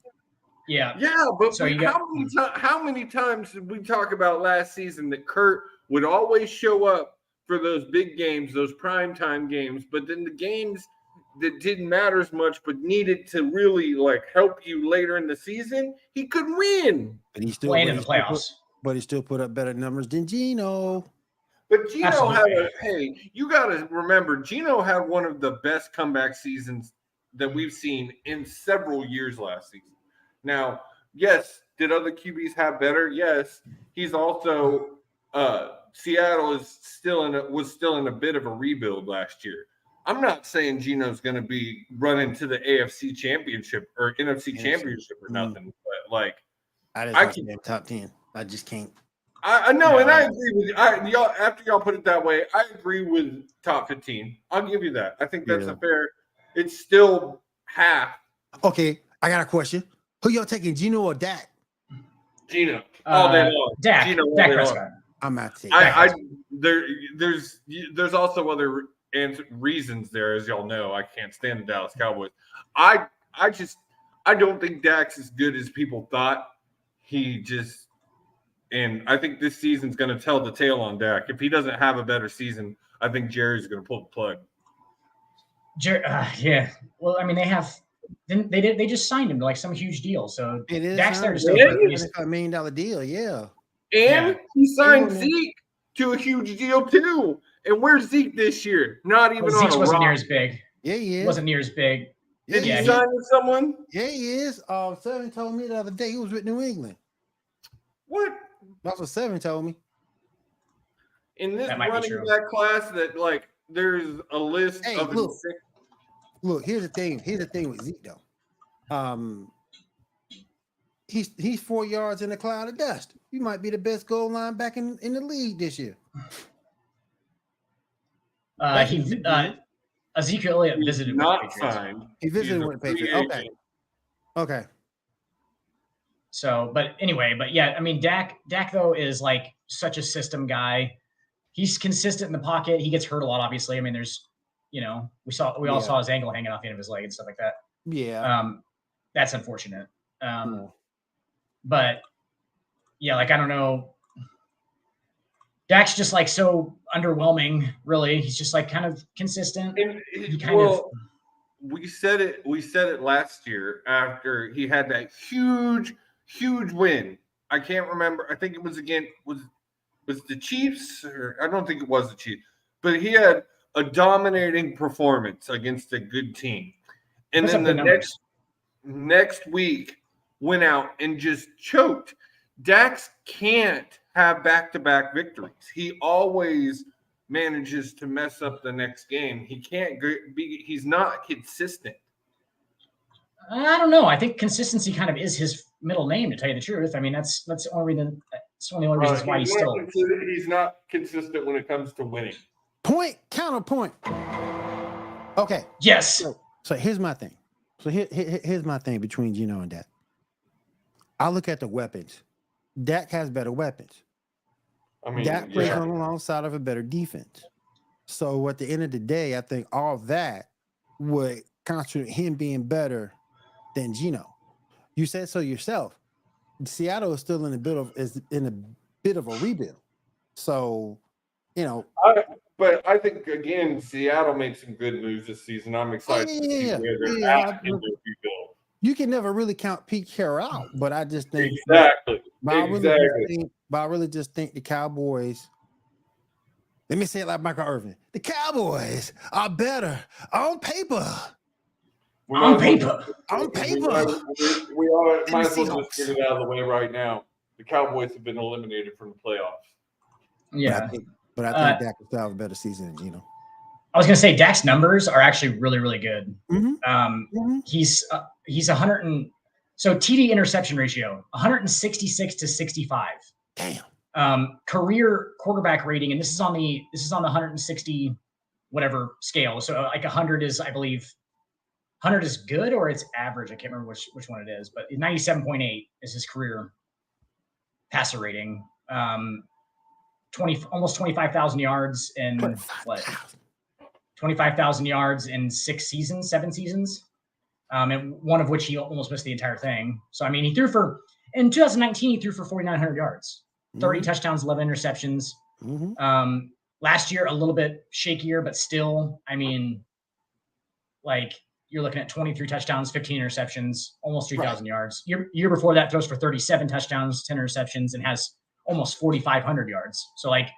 Yeah. Yeah, but So you got- how many times did we talk about last season that Kurt would always show up for those big games, those primetime games, but then the games that didn't matter as much but needed to really like help you later in the season, he could win. But he still Playing in but the he still put- playoffs. but he still put up better numbers than Geno. But Geno Absolutely. you got to remember, Geno had one of the best comeback seasons that we've seen in several years last season. Now, yes, did other QBs have better? Yes. He's also Seattle was still in a bit of a rebuild last year. I'm not saying Geno's going to be running to the AFC Championship or NFC Championship or nothing, but like I just I don't can- see him top 10. I just can't. I know, and Yeah. I agree with you. Y'all, after y'all put it that way, I agree with top 15. I'll give you that. I think that's Yeah. a fair. It's still half Okay, I got a question. Who y'all taking, Geno or Dak? Geno all day long. Dak. Geno all Dak day long. Prescott. I'm not taking. There's also other reasons there, as y'all know. I can't stand the Dallas Cowboys. I don't think Dak's as good as people thought. And I think this season's going to tell the tale on Dak. If he doesn't have a better season, I think Jerry's going to pull the plug. Yeah. Well, I mean, they just signed him to like some huge deal. So It is Dak's there to a stay for at least. $1 million deal. Yeah. And Yeah. he signed Even- Zeke to a huge deal too. And where's Zeke this year? Not even Well, on Zeke's a wasn't near roster. as big. Yeah, he is. Wasn't near as big. Yeah, Did yeah, he he, sign with someone? yeah, he is. Seven told me the other day he was with New England. What? That's what Seven told me. In this That might be running true. back class, that like there's a list Hey, of look. Look, here's the thing. Here's the thing with Zeke though. He's 4 yards in a cloud of dust. He might be the best goal line back in the league this year. Ezekiel Elliott he's visited with the not Patriots. signed. He visited He's a with the free Patriots. Okay. agent. Okay. So, but anyway, yeah, I mean, Dak though is like such a system guy. He's consistent in the pocket. He gets hurt a lot, obviously. I mean, there's, we all Yeah. saw his ankle hanging off the end of his leg and stuff like that. Yeah. That's unfortunate. Yeah. But yeah, like I don't know. Dak's just like so underwhelming, really. He's just like kind of consistent. He kind Well, we said it last year after he had that huge win. I can't remember. I think it was was the Chiefs, or I don't think it was the Chiefs, but he had a dominating performance against a good team. And Puts then up the good numbers. next week went out and just choked. Dax can't have back-to-back victories. He always manages to mess up the next game. He can't be. He's not consistent. I don't know. I think consistency kind of is his middle name, to tell you the truth. I mean, that's the only reason. That's one of the only reasons why He's not consistent when it comes to winning. Counterpoint. Okay. Yes. So here's my thing. So here's my thing between Geno and Dak. I look at the weapons. Dak has better weapons. I mean, Dak plays on the alongside of a better defense. So at the end of the day, I think all that would constitute him being better than Geno. You said so yourself. Seattle is still in a bit of a rebuild. So, but I think again, Seattle made some good moves this season. I'm excited to see where they're at in their rebuild. You can never really count Pete Carroll out, but I just think Exactly. But I really just think the Cowboys. Let me say it like Michael Irvin. The Cowboys are better on paper. On paper. On paper. We might as well just get it out of the way right now. The Cowboys have been eliminated from the playoffs. Yeah. But I think Dak will have a better season than Geno. I was going to say Dak's numbers are actually really, really good. Mm-hmm. He's 100 and so TD interception ratio 166 to 65. Damn. Career quarterback rating, and this is on the 160 whatever scale. So like 100 is, I believe, 100 is good or it's average. I can't remember which one it is, but 97.8 is his career passer rating. Almost 25,000 yards in what? 25,000 yards in 7 seasons, and one of which he almost missed the entire thing. So, I mean, in 2019, he threw for 4,900 yards, 30 touchdowns, 11 interceptions. Last year, a little bit shakier, but still, I mean, like you're looking at 23 touchdowns, 15 interceptions, almost 3,000 yards. Year before that, throws for 37 touchdowns, 10 interceptions, and has almost 4,500 yards. So, like,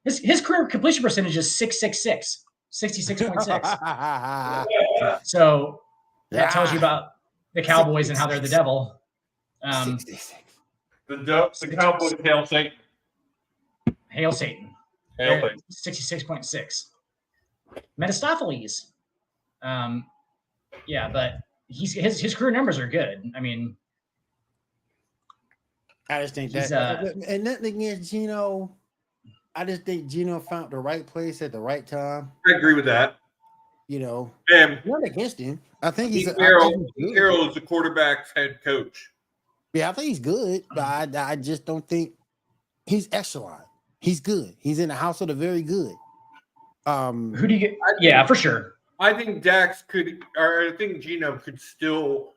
his career completion percentage is 666. 66.6. So that tells you about the Cowboys and how they're the devil. The Cowboys hail Satan. Hail Satan. Hail Satan. 66.6. Mephistopheles. Yeah, but his career numbers are good. I mean, I just think that, and nothing against Geno. I just think Geno found the right place at the right time. I agree with that. And not against him. I think Pete Carroll is the quarterback's head coach. Yeah, I think he's good, but I just don't think he's echelon. He's good. He's in the house of the very good. Who do you get? Yeah, for sure. I think I think Geno could still,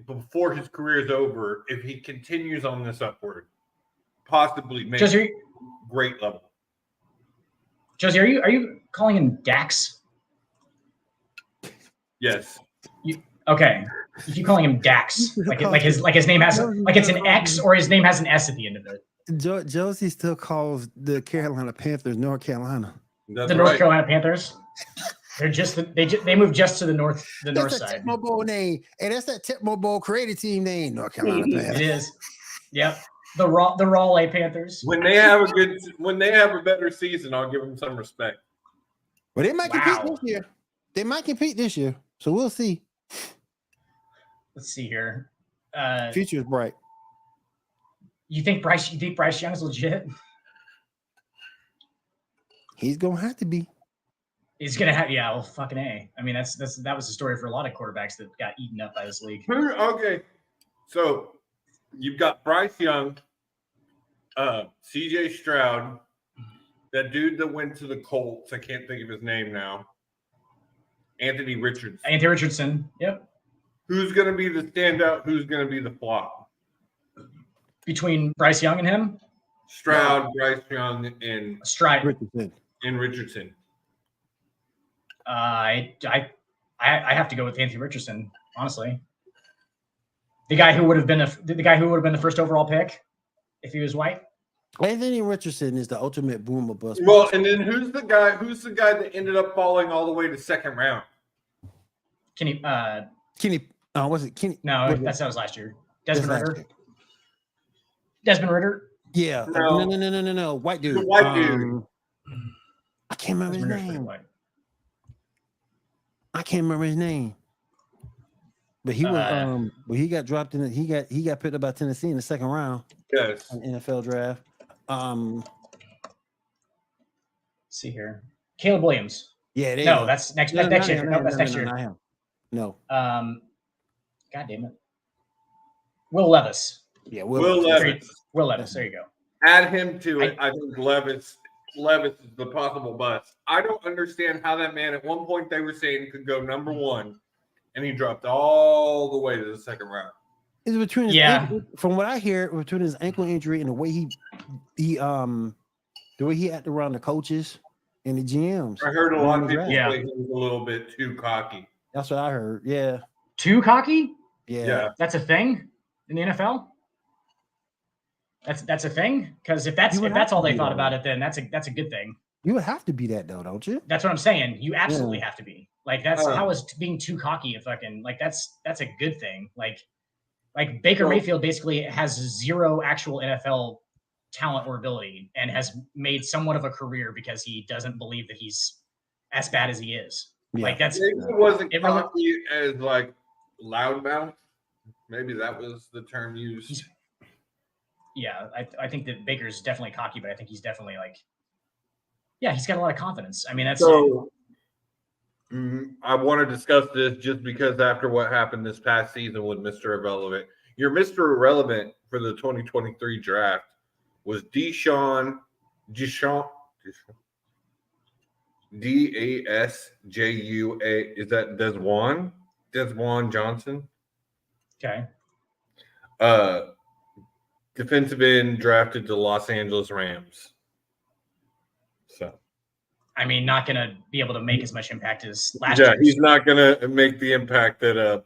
before his career is over, if he continues on this upward, possibly make great level. Josie, are you calling him Dax? Yes. Okay. You keep calling him Dax, like his name has it's an X or his name has an S at the end of it. Josie still calls the Carolina Panthers North Carolina. That's the North Carolina Panthers. They're just they moved just to the north side. Tecmo Bowl name, and that's that Tecmo Bowl created team name, North Carolina Panthers. It is. Yep. The Raleigh Panthers. When they have a better season, I'll give them some respect. Well, they might compete this year. They might compete this year, so we'll see. Let's see here. Future is bright. You think Bryce Young is legit? He's gonna have to be. He's gonna have, yeah. Well, fucking A. I mean, that was the story for a lot of quarterbacks that got eaten up by this league. Okay, so you've got Bryce Young, C.J. Stroud, that dude that went to the Colts. I can't think of his name now. Anthony Richardson. Yep. Who's going to be the standout? Who's going to be the flop? Between Bryce Young and him? Stroud, Bryce Young, and Stride. Richardson. Richardson. I have to go with Anthony Richardson, honestly. The guy who would have been the first overall pick if he was white. Anthony Richardson is the ultimate boom or bust. Well, and then who's the guy that ended up falling all the way to second round? Kenny. Kenny. Was it Kenny? No, was it- that was last year. that's Desmond last Ritter. year. Desmond Ritter. Yeah. No. No. White dude. The white dude. I can't remember his Desmond Ritter's pretty name. white. I can't remember his name. But he was but he got dropped in he got picked up by Tennessee in the second round Yes. in the NFL draft. Let's see here. Caleb Williams. Yeah, there you No, go. that's next No, next not year. him, No, that's next year. Not him. No. God damn it. Will Levis. Yeah, Will Levis. Will Levis. There you go. Add him to it. I think Levis is the possible bust. I don't understand how that man at one point they were saying could go number one, and he dropped all the way to the second round. It's between his ankle, from what I hear, between his ankle injury and the way he the way he acted around the coaches and the GMs. I heard a lot of people Yeah. say he was a little bit too cocky. That's what I heard. Yeah. Too cocky? Yeah. That's a thing in the NFL? That's a thing? Because if that's all they thought about it, then that's a good thing. You would have to be that though, don't you? That's what I'm saying. You absolutely have to be. Like that's how is being too cocky a fucking like that's a good thing. Like Baker Mayfield basically has zero actual NFL talent or ability and has made somewhat of a career because he doesn't believe that he's as bad as he is. Yeah. Like that's Maybe it wasn't it really- cocky as like loudmouth. Maybe that was the term used. yeah, I think that Baker's definitely cocky, but I think he's definitely like, yeah, he's got a lot of confidence. I mean, that's So I want to discuss this just because after what happened this past season with Mr. Irrelevant, your Mr. Irrelevant for the 2023 draft was Deshaun Desjua. Is that Desjuan Johnson? okay. Defensive end drafted to Los Angeles Rams. So I mean, not going to be able to make as much impact as last yeah, year. he's not going to make the impact that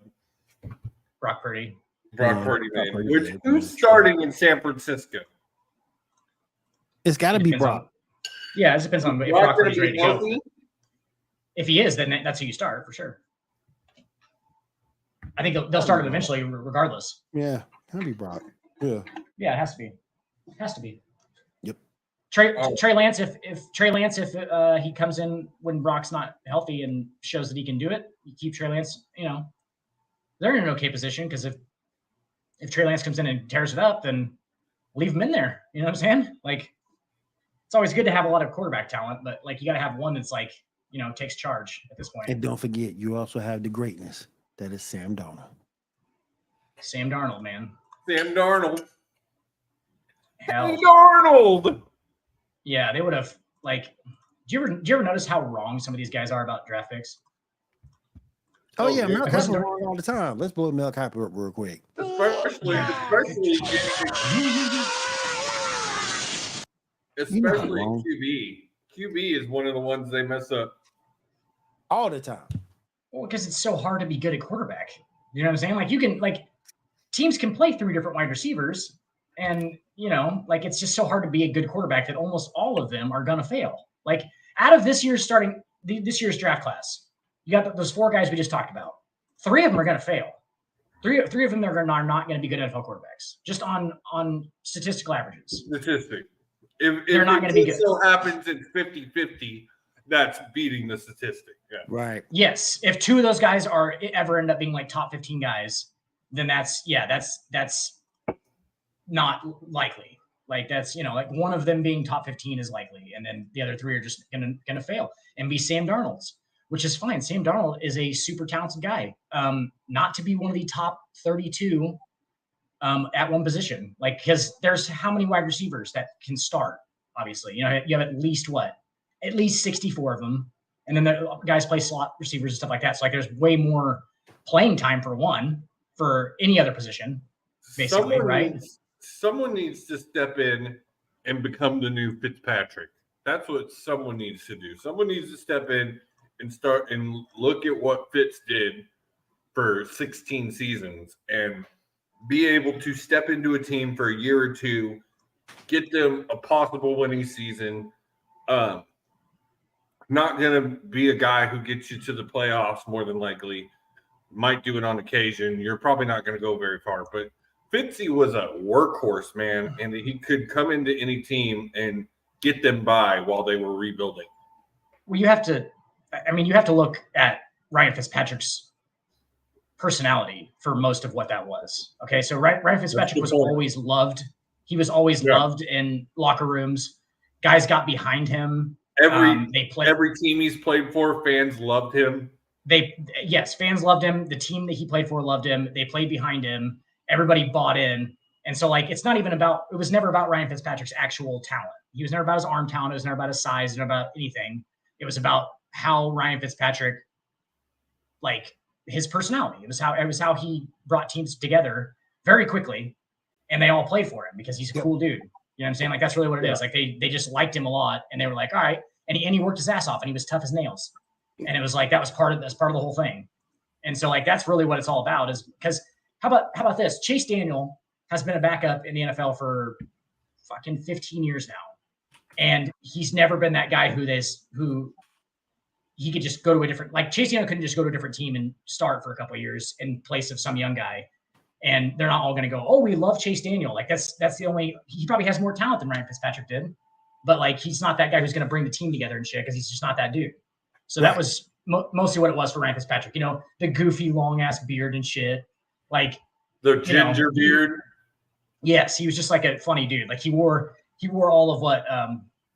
Brock Purdy. Brock Purdy Brock made. Purdy Which did. who's starting in San Francisco? It's got to be Depends on- Brock. Yeah, it depends on if Brock Brock gonna Purdy's be ready to go. healthy? If he is, then that's who you start for sure. I think they'll start him eventually, regardless. Yeah, gotta be Brock. Yeah. Yeah, it has to be. It has to be. Yep. Trey Lance, if he comes in when Brock's not healthy and shows that he can do it, you keep Trey Lance. You know, they're in an okay position because if Trey Lance comes in and tears it up, then leave him in there. You know what I'm saying? Like, it's always good to have a lot of quarterback talent, but like you got to have one that's like, you know, takes charge at this point. And don't forget, you also have the greatness that is Sam Darnold. Sam Darnold, man. Sam Darnold. Hell. Sam Darnold. Yeah, they would have like. Do you ever notice how wrong some of these guys are about draft picks? Oh, yeah, yeah. Mel Kiper wrong all the time. Let's blow Mel Kiper up real quick. Especially wrong. QB. QB is one of the ones they mess up. All the time. Well, because it's so hard to be good at quarterback. You know what I'm saying? Like you can teams can play 3 different wide receivers, and you know, like it's just so hard to be a good quarterback that almost all of them are gonna fail. Like out of this year's this year's draft class, you got those 4 guys we just talked about. 3 of them are gonna fail. Three of them are not going to be good NFL quarterbacks, just on statistical averages. Statistic. If They're not gonna be good. It still happens in 50-50, that's beating the statistic. Yeah. Right. Yes, if 2 of those guys ever end up being like top 15 guys, then that's not likely. Like that's, you know, like one of them being top 15 is likely, and then the other 3 are just gonna fail and be Sam Darnold's, which is fine. Sam Darnold is a super talented guy. Not to be one of the top 32 at one position, like because there's how many wide receivers that can start. Obviously, you know, you have at least 64 of them. And then the guys play slot receivers and stuff like that. So like there's way more playing time for any other position, basically, right? Someone needs to step in and become the new Fitzpatrick. That's what someone needs to do. Someone needs to step in and start and look at what Fitz did for 16 seasons and be able to step into a team for a year or two, get them a possible winning season. Not going to be a guy who gets you to the playoffs more than likely. Might do it on occasion. You're probably not going to go very far. But Fitzy was a workhorse, man, and he could come into any team and get them by while they were rebuilding. Well, you have to look at Ryan Fitzpatrick's personality for most of what that was. Okay, so Ryan Fitzpatrick was always loved. He was always loved in locker rooms. Guys got behind him. Every team he's played for, fans loved him. Fans loved him. The team that he played for loved him. They played behind him. Everybody bought in. And so, like, it was never about Ryan Fitzpatrick's actual talent. He was never about his arm talent. It was never about his size. It was never about anything. It was about how Ryan Fitzpatrick, like, his personality. It was how he brought teams together very quickly, and they all played for him because he's a cool dude. You know what I'm saying? Like, that's really what it is. Like, they just liked him a lot, and they were like, all right. And he worked his ass off, and he was tough as nails. And it was like that's part of the whole thing. And so, like, that's really what it's all about. Is because how about this? Chase Daniel has been a backup in the NFL for fucking 15 years now, and he's never been that guy who he could just go to a different. Like, Chase Daniel couldn't just go to a different team and start for a couple of years in place of some young guy. And they're not all going to go, oh, we love Chase Daniel. Like, that's the only – he probably has more talent than Ryan Fitzpatrick did. But, like, he's not that guy who's going to bring the team together and shit because he's just not that dude. So that was mostly what it was for Ryan Fitzpatrick. You know, the goofy, long-ass beard and shit. Like – the ginger beard. Yes, he was just like a funny dude. Like, he wore all of what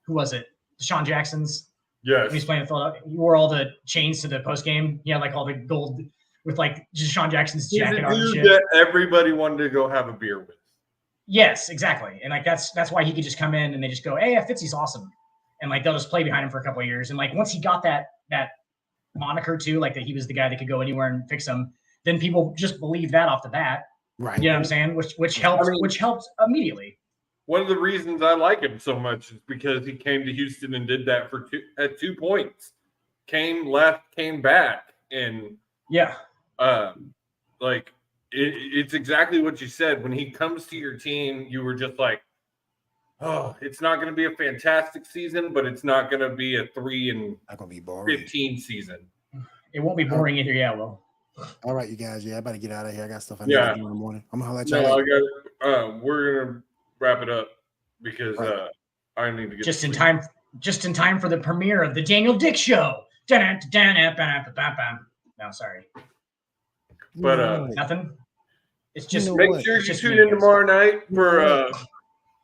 who was it? Deshaun Jackson's. Yes. When he was playing in Philadelphia. He wore all the chains to the post game. He had like all the gold with like Deshaun Jackson's jacket on and shit. That everybody wanted to go have a beer with. Yes, exactly. And like that's why he could just come in and they just go, hey, Fitzy's awesome. And like they'll just play behind him for a couple of years. And like once he got that moniker too, like that he was the guy that could go anywhere and fix them, then people just believe that off the bat. Right. You know what I'm saying? Which helps immediately. One of the reasons I like him so much is because he came to Houston and did that at 2 points. Came, left, came back. And it's exactly what you said. When he comes to your team, you were just like, oh, it's not going to be a fantastic season, but it's not going to be a 3-15 season. It won't be boring either. Yeah, well. All right, you guys. Yeah, I better get out of here. I got stuff I need to do in the morning. I'm gonna let you. No, we're gonna wrap it up because I need to get just in time for the premiere of the Daniel Dick Show. No, sorry. But nothing. It's just make sure you tune in tomorrow night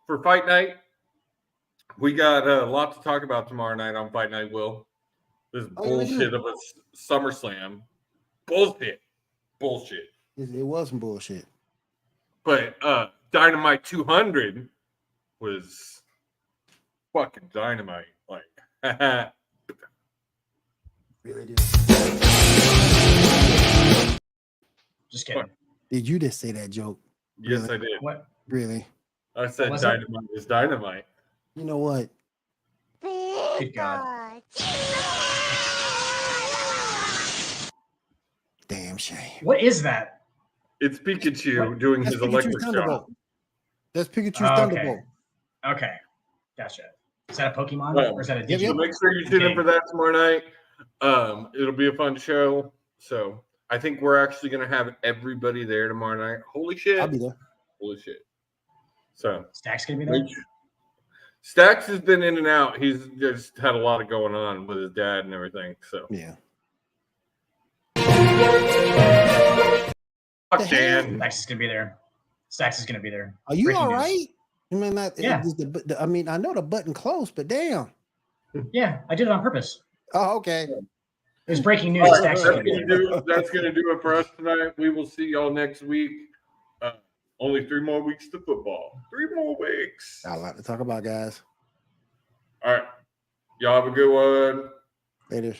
for Fight Night. We got a lot to talk about tomorrow night on Fight Night. Will this bullshit of a SummerSlam? Bullshit. It was some bullshit. But Dynamite 200 was fucking dynamite. Like, really did. Just kidding. Did you just say that joke? Yes, Really? I did. What? Really? I said Dynamite is dynamite. You know what? Good God. Damn shame. What is that? It's Pikachu doing his electric shock. That's Pikachu's Okay. Thunderbolt. Okay. Gotcha. Is that a Pokemon or is that a So digital? make sure you tune in for that tomorrow night. It'll be a fun show. So I think we're actually going to have everybody there tomorrow night. Holy shit. I'll be there. Holy shit. So Stack's going to be there? Stacks has been in and out. He's just had a lot of going on with his dad and everything. So Yeah. fuck Dan. Stacks is going to be there. Stacks is going to be there. Are you Breaking all news. right? I mean, Yeah. I mean, I know the button closed, but damn. Yeah, I did it on purpose. Oh, okay. It was breaking news. All right, Stacks is that's going to be gonna there. do it for us tonight. We will see y'all next week. Only 3 more weeks to football. 3 more weeks. Got a lot to talk about, guys. All right. Y'all have a good one. Later.